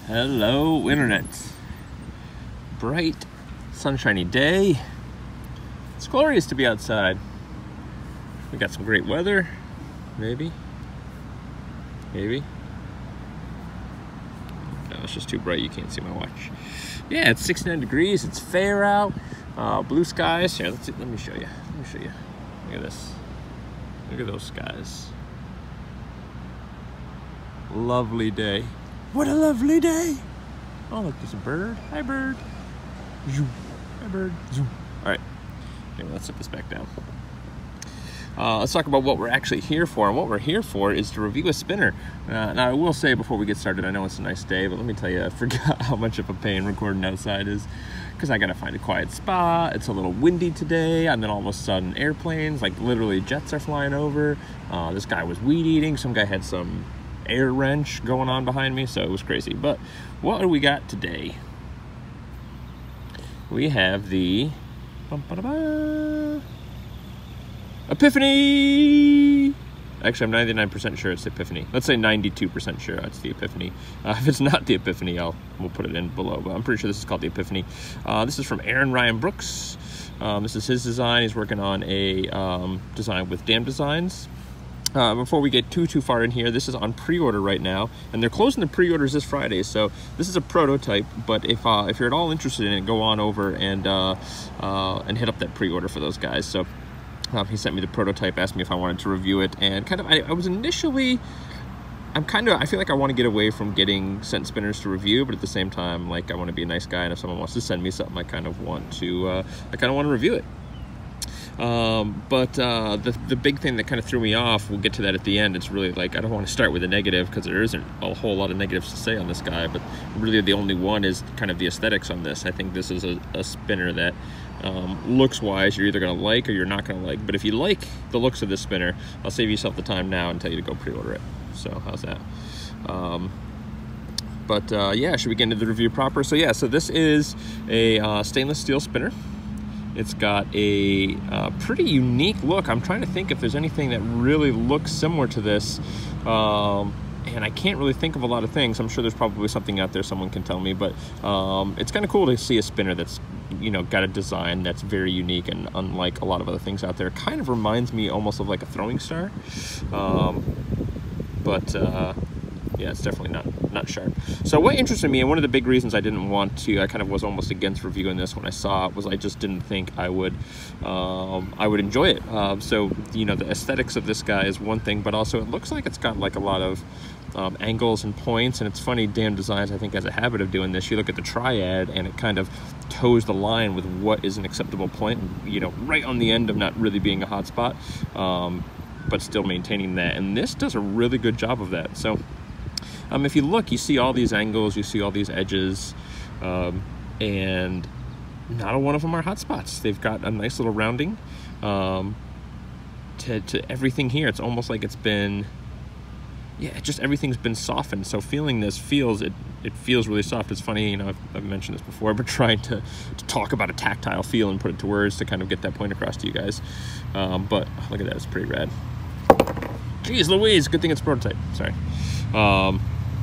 Hello, Internet. Bright, sunshiny day. It's glorious to be outside. We got some great weather. Maybe. No, it's just too bright. You can't see my watch. Yeah, it's 69 degrees. It's fair out. Blue skies. Here, let me show you. Look at this. Look at those skies. Lovely day. What a lovely day. Oh, look, there's a bird. Hi, bird. Zoom. Hi, bird. Zoom. All right. Okay, let's set this back down. Let's talk about what we're actually here for. And what we're here for is to review a spinner. Now, I will say before we get started, I know it's a nice day, but let me tell you, I forgot how much of a pain recording outside is because I got to find a quiet spot. It's a little windy today, and then all of a sudden airplanes, like literally jets are flying over. This guy was weed eating. Some guy had some air wrench going on behind me, so it was crazy. But what do we got today? We have the Epiphany. Actually, I'm 99% sure it's the Epiphany. Let's say 92% sure it's the Epiphany. If it's not the Epiphany, we'll put it in below, but I'm pretty sure this is called the Epiphany. This is from Rion Brooks. This is his design. He's working on a design with Dam Designs. Before we get too far in here, this is on pre-order right now, and they're closing the pre-orders this Friday. So this is a prototype, but if you're at all interested in it, go on over and hit up that pre-order for those guys. So he sent me the prototype, asked me if I wanted to review it, and I was initially, I feel like I want to get away from getting sent spinners to review, but at the same time, like, I want to be a nice guy, and if someone wants to send me something, I kind of want to review it. The big thing that kind of threw me off, we'll get to that at the end, it's really like, I don't want to start with a negative because there isn't a whole lot of negatives to say on this guy, but really the only one is kind of the aesthetics on this. I think this is a spinner that looks wise you're either going to like or you're not going to like, but if you like the looks of this spinner, I'll save yourself the time now and tell you to go pre-order it. So how's that? Yeah, should we get into the review proper? So yeah, so this is a stainless steel spinner. It's got a pretty unique look. I'm trying to think if there's anything that really looks similar to this, and I can't really think of a lot of things. I'm sure there's probably something out there someone can tell me, but it's kind of cool to see a spinner that's, got a design that's very unique and unlike a lot of other things out there. It kind of reminds me almost of like a throwing star, yeah, it's definitely not sharp. So what interested me, and one of the big reasons I didn't want to, I kind of was almost against reviewing this when I saw it, was I just didn't think I would enjoy it. So the aesthetics of this guy is one thing, but also it looks like it's got like a lot of angles and points. And it's funny, Dam Designs, I think, has a habit of doing this. You look at the triad and it kind of toes the line with what is an acceptable point, right on the end of not really being a hot spot, but still maintaining that. And this does a really good job of that. So if you look, you see all these angles, you see all these edges, and not a one of them are hot spots. They've got a nice little rounding to everything here. It's almost like it's been, just everything's been softened. So feeling this it feels really soft. It's funny, I've mentioned this before, but trying to talk about a tactile feel and put it to words to kind of get that point across to you guys. But look at that, it's pretty rad. Jeez Louise, good thing it's a prototype, sorry.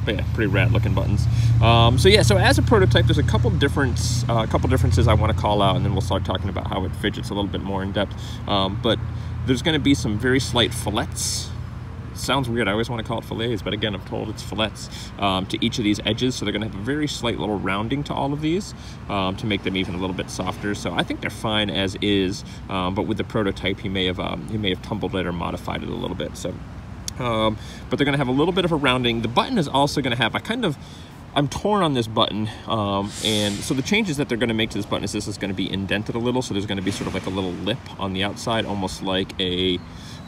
But yeah, pretty rad looking buttons. So as a prototype, there's a couple differences I want to call out, and then we'll start talking about how it fidgets a little bit more in depth. But there's going to be some very slight fillets. Sounds weird, I always want to call it fillets, but again, I'm told it's fillets to each of these edges. So they're going to have a very slight little rounding to all of these to make them even a little bit softer. So I think they're fine as is, but with the prototype, he may have tumbled it or modified it a little bit. So. But they're going to have a little bit of a rounding. The button is also going to have, I'm torn on this button, and so the changes that they're going to make to this button is this is going to be indented a little, so there's going to be sort of like a little lip on the outside, almost like a,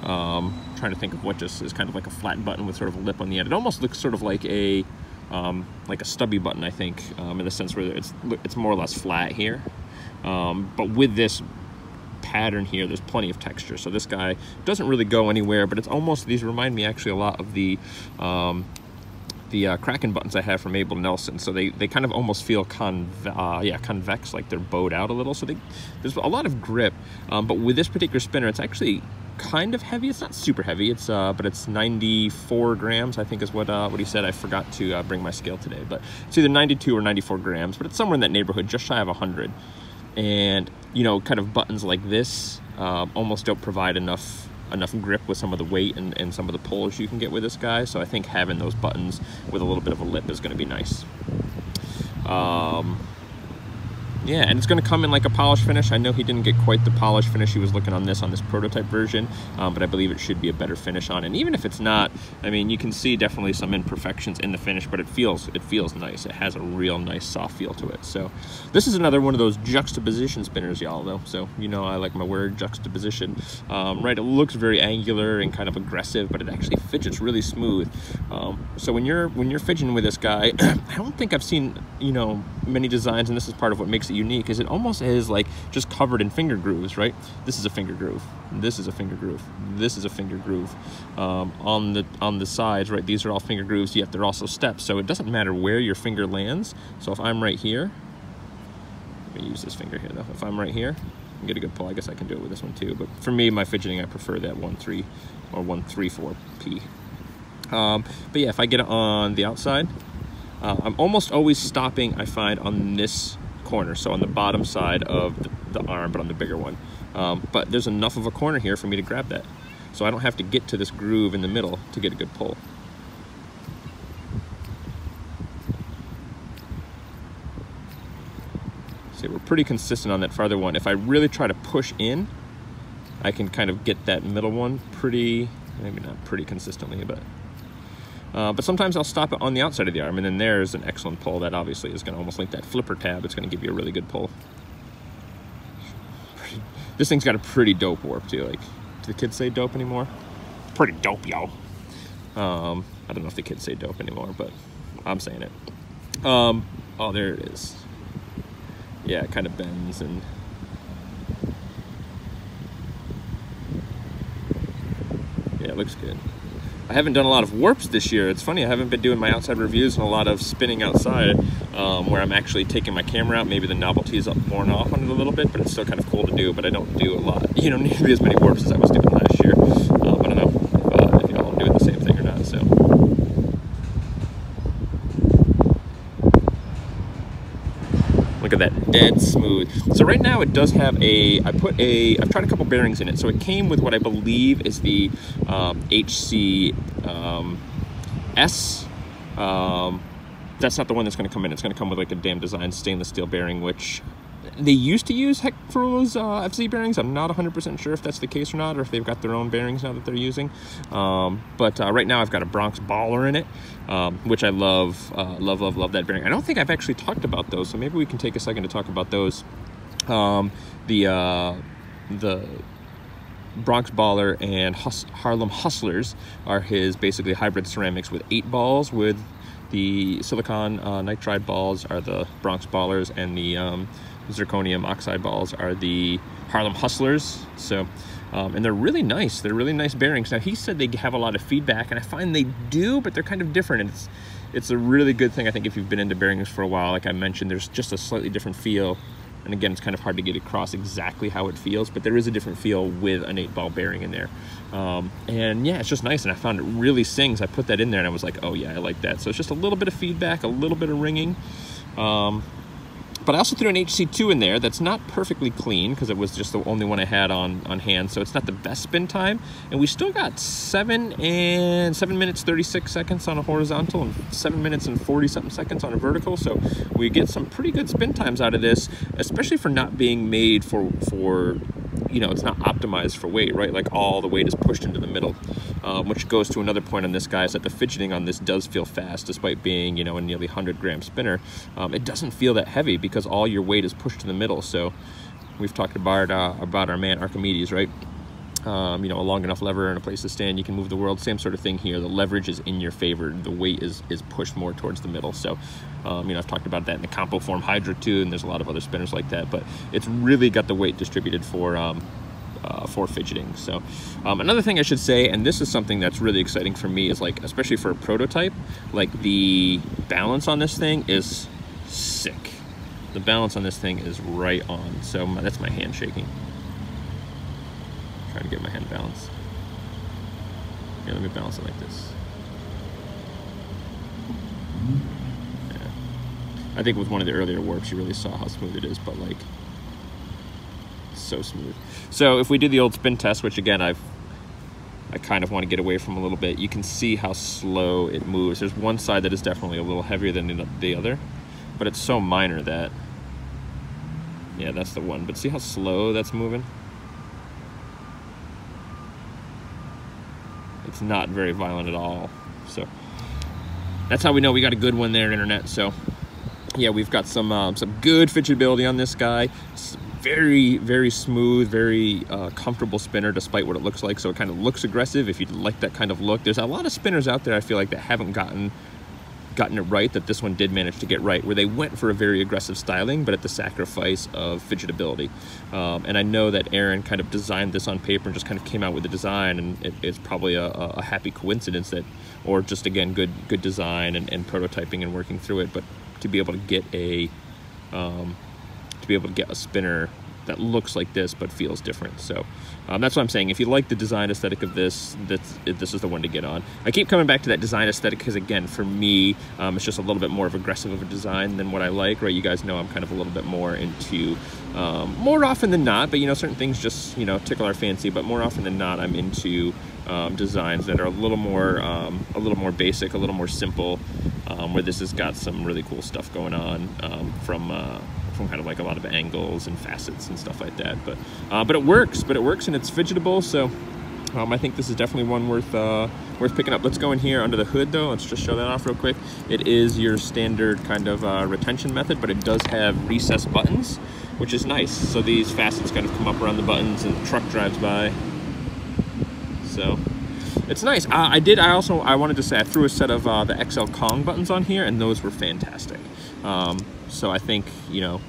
trying to think of what just is kind of like a flat button with sort of a lip on the end. It almost looks sort of like a stubby button, I think, in the sense where it's more or less flat here, but with this pattern here, there's plenty of texture. So this guy doesn't really go anywhere, but it's almost, these remind me actually a lot of the Kraken buttons I have from Abel Nelson. So they kind of almost feel convex, like they're bowed out a little. So there's a lot of grip, but with this particular spinner, it's actually kind of heavy. It's not super heavy. It's but it's 94 grams, I think is what he said. I forgot to bring my scale today, but it's either 92 or 94 grams, but it's somewhere in that neighborhood, just shy of 100. And, you know, kind of buttons like this almost don't provide enough grip with some of the weight and some of the pulls you can get with this guy. So I think having those buttons with a little bit of a lip is going to be nice. Yeah, and it's going to come in like a polish finish. I know he didn't get quite the polish finish he was looking on this prototype version, but I believe it should be a better finish on. And even if it's not, I mean, you can see definitely some imperfections in the finish, but it feels nice. It has a real nice soft feel to it. So this is another one of those juxtaposition spinners, y'all, though. So you know I like my word juxtaposition. Right, it looks very angular and kind of aggressive, but it actually fidgets really smooth. So when you're fidgeting with this guy, I don't think I've seen, you know, many designs, and this is part of what makes it unique, is it almost is like just covered in finger grooves, right? This is a finger groove, this is a finger groove, this is a finger groove. On the sides, right, these are all finger grooves, yet they're also steps, so it doesn't matter where your finger lands. So if I'm right here, let me use this finger here though. If I'm right here and get a good pull, I guess I can do it with this one too, but for me, my fidgeting, I prefer that 1-3 or 1-3-4 P. But yeah, if I get it on the outside, I'm almost always stopping, I find, on this corner, so on the bottom side of the arm, but on the bigger one. But there's enough of a corner here for me to grab that, so I don't have to get to this groove in the middle to get a good pull. See, we're pretty consistent on that farther one. If I really try to push in, I can kind of get that middle one pretty, maybe not pretty consistently, but sometimes I'll stop it on the outside of the arm, and then there's an excellent pull that obviously is going to almost like that flipper tab. It's going to give you a really good pull. This thing's got a pretty dope warp too. Like, do the kids say dope anymore? Pretty dope, yo. I don't know if the kids say dope anymore, but I'm saying it. Oh, there it is. Yeah, it kind of bends, and yeah, it looks good. I haven't done a lot of warps this year. It's funny, I haven't been doing my outside reviews and a lot of spinning outside, where I'm actually taking my camera out. Maybe the novelty is worn off on it a little bit, but it's still kind of cool to do. But I don't do a lot, you know, nearly as many warps as I was doing last year. I don't know if y'all are doing the same thing or not. So look at that, dead smooth. So right now it does have I've tried a couple bearings in it. So it came with what I believe is the HC S. That's not the one that's going to come in. It's going to come with like a damn design stainless steel bearing, which they used to use heck for those FC bearings. I'm not 100% sure if that's the case or not, or if they've got their own bearings now that they're using. But right now I've got a Bronx Baller in it, which I love, love that bearing. I don't think I've actually talked about those, so maybe we can take a second to talk about those. The Bronx Baller and Harlem Hustlers are his basically hybrid ceramics with 8 balls. With the silicon nitride balls are the Bronx Ballers, and the zirconium oxide balls are the Harlem Hustlers. So and they're really nice. They're really nice bearings. Now, he said they have a lot of feedback, and I find they do, but they're kind of different. And it's a really good thing, I think, if you've been into bearings for a while. Like I mentioned, there's just a slightly different feel. And again, it's kind of hard to get across exactly how it feels, but there is a different feel with an 8-ball bearing in there. And yeah, it's just nice, and I found it really sings. I put that in there, and I was like, oh yeah, I like that. So it's just a little bit of feedback, a little bit of ringing. But I also threw an HC2 in there that's not perfectly clean, because it was just the only one I had on hand, so it's not the best spin time. And we still got 7 minutes 36 seconds on a horizontal and 7 minutes and 40-something seconds on a vertical. So we get some pretty good spin times out of this, especially for not being made for you know, it's not optimized for weight, right? Like all the weight is pushed into the middle, which goes to another point on this, guy, is that the fidgeting on this does feel fast, despite being, you know, a nearly 100-gram spinner. It doesn't feel that heavy because all your weight is pushed to the middle. So we've talked about our man Archimedes, right? You know, a long enough lever and a place to stand, you can move the world. Same sort of thing here. The leverage is in your favor. The weight is pushed more towards the middle. So, you know, I've talked about that in the compo form Hydra too, and there's a lot of other spinners like that. But it's really got the weight distributed for fidgeting. So, another thing I should say, and this is something that's really exciting for me, is like, especially for a prototype, like the balance on this thing is sick. The balance on this thing is right on. So that's my hand shaking. Try to get my hand balanced. Yeah, let me balance it like this. Yeah. I think with one of the earlier warps, you really saw how smooth it is, but like, so smooth. So if we do the old spin test, which again, I kind of want to get away from a little bit, you can see how slow it moves. There's one side that is definitely a little heavier than the other, but it's so minor that, yeah, that's the one. But see how slow that's moving? It's not very violent at all. So that's how we know we got a good one there, internet. So yeah, we've got some good fidgetability on this guy. It's very, very smooth, very comfortable spinner despite what it looks like. So it kind of looks aggressive if you like that kind of look. There's a lot of spinners out there, I feel like, that haven't gotten it right, that this one did manage to get right, where they went for a very aggressive styling, but at the sacrifice of fidgetability. And I know that Aaron kind of designed this on paper and just kind of came out with the design, and it's probably a happy coincidence that, or just again, good design and prototyping and working through it. But to be able to get a spinner that looks like this but feels different. So that's what I'm saying. If you like the design aesthetic of this, this is the one to get on. I keep coming back to that design aesthetic because, again, for me, it's just a little bit more of aggressive of a design than what I like, right? You guys know I'm kind of a little bit more into, more often than not, but, you know, certain things just, you know, tickle our fancy, but more often than not, I'm into designs that are a little more basic, a little more simple, where this has got some really cool stuff going on from kind of like a lot of angles and facets and stuff like that. But it works and it's fidgetable. So I think this is definitely one worth picking up. Let's go in here under the hood though. Let's just show that off real quick. It is your standard kind of retention method, but it does have recessed buttons, which is nice. So these facets kind of come up around the buttons and the truck drives by. So it's nice. I wanted to say I threw a set of the XL Kong buttons on here, and those were fantastic. So I think, you know,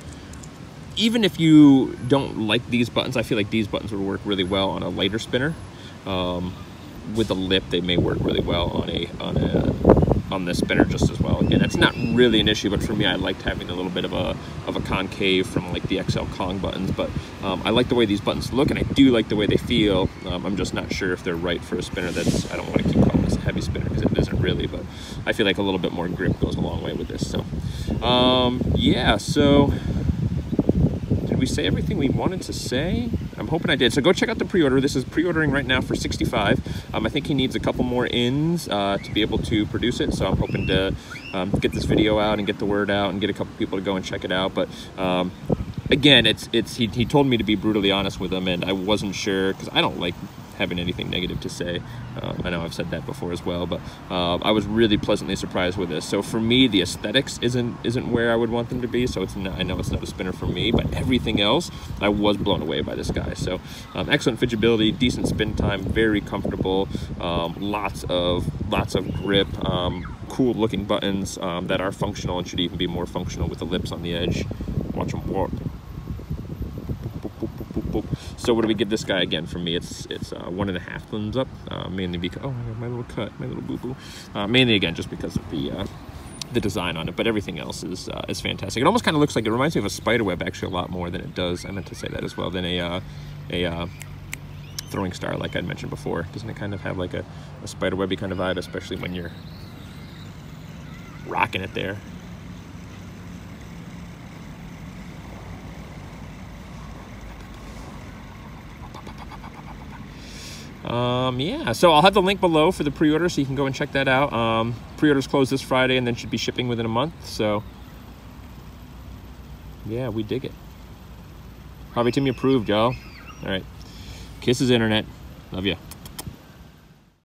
even if you don't like these buttons, I feel like these buttons would work really well on a lighter spinner. With a lip, they may work really well on this spinner just as well. Again, that's not really an issue, but for me, I liked having a little bit of a concave from like the XL Kong buttons. But I like the way these buttons look, and I do like the way they feel. I'm just not sure if they're right for a spinner that's, I don't want to keep calling this a heavy spinner because it isn't really, but I feel like a little bit more grip goes a long way with this. So yeah, so did we say everything we wanted to say? I'm hoping I did. So go check out the pre-order. This is pre-ordering right now for $65. I think he needs a couple more ins to be able to produce it. So I'm hoping to get this video out and get the word out and get a couple people to go and check it out. But again, he told me to be brutally honest with him, and I wasn't sure because I don't like having anything negative to say. I know I've said that before as well, but I was really pleasantly surprised with this. So for me, the aesthetics isn't where I would want them to be. So it's not, I know it's not a spinner for me, but everything else, I was blown away by this guy. So excellent fidgetability, decent spin time, very comfortable, lots of grip, cool looking buttons that are functional and should even be more functional with the lips on the edge. Watch them warp. So what do we give this guy again? For me, it's 1.5 thumbs up, mainly because, oh, my little cut, my little boo-boo. Mainly again, just because of the design on it, but everything else is fantastic. It almost kind of looks like, it reminds me of a spiderweb actually a lot more than it does, I meant to say that as well, than a throwing star like I'd mentioned before. Doesn't it kind of have like a spiderwebby kind of vibe, especially when you're rocking it there? Yeah, so I'll have the link below for the pre-order so you can go and check that out. Pre-orders close this Friday and then should be shipping within a month. So yeah, we dig it. Hobby Timmy approved, y'all. All right, kisses internet. Love ya.